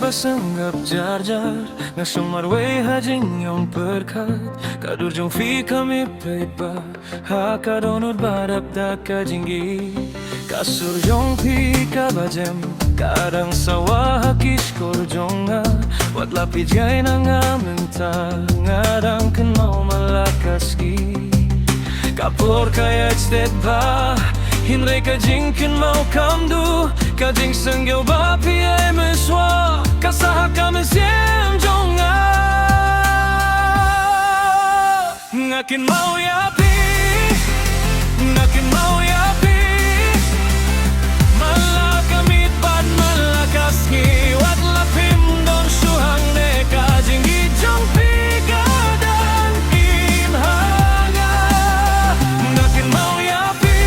bersenggap jar-jar nga sumarway hajing yung berkat kadurjong fi kami pepa hakadonod badap da kajinggi kasurjong pi kabajem kadang sawa hakis korjong nga wat lapid gay na nga mental ngadang kan mau malakaski kapur kayat sted ba Hinre kajing kan mau kamdu Kajing senggil bapi ay meswa Kasahak kami siem jonga Ngakin mau yapi Ngakin mau yapi Malakamit bad malakaski Wat lapim don suhang ne kajing gijong pigadan imhanga Ngakin mau yapi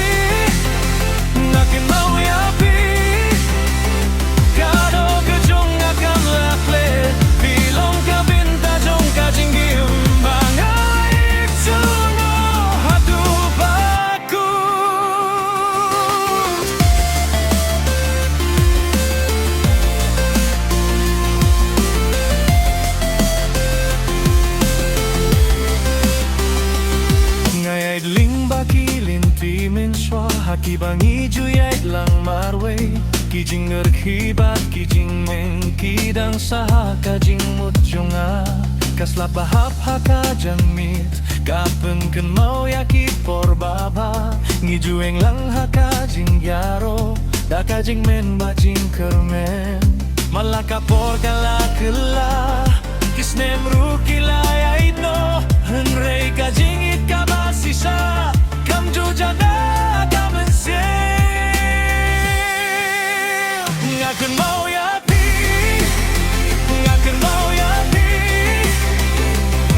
Ngakin mau yapi Kado kejong akan lakle Pilong kabinta jong kajinggim Bangay iksuno hatu baku Ngayay ling baki linti menswa Haki bangi juyay lang marway Kijing ngerkibat kijing men Kidang saha kajing mutjunga Kasla bahap haka jamit Kapen kan mau yakit por baba Ngijueng lang haka jing yaro Da kajing men bajing kermen Malaka por kalakela Kisnem rukila ya ito Henrei kajing it kabasisa Kam jujana kamensia Ngaken mau yapi Ngaken mau yapi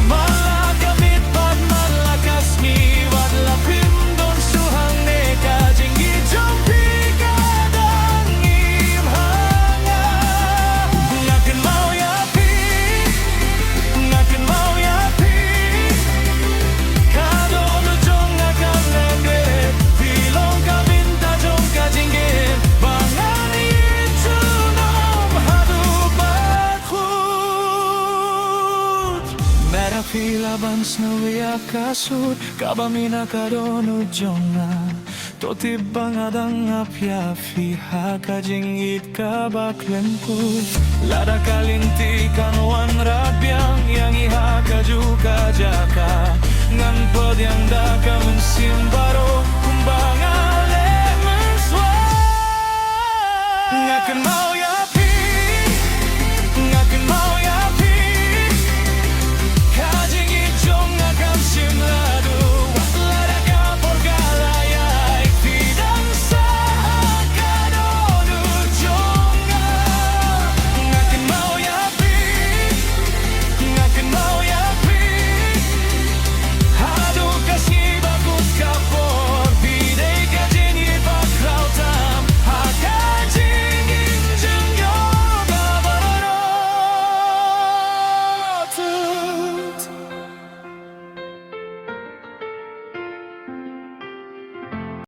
Malakamit pad malakasmi Wat lapim don suhang ne kajing gijong pikadang imhanga Ngaken mau yapi Ngaken mau yapi Kado no jong akan negre Pilong kabinta jong kajinggin Bangan itu nom hadu bakhut Mera fila bans na wiya kasut Kabamina kadono jonga Totibang adang apya Fiha kajingit kabaklempu Lada kalinti kanwan rabyang Yang iha kaju kajaka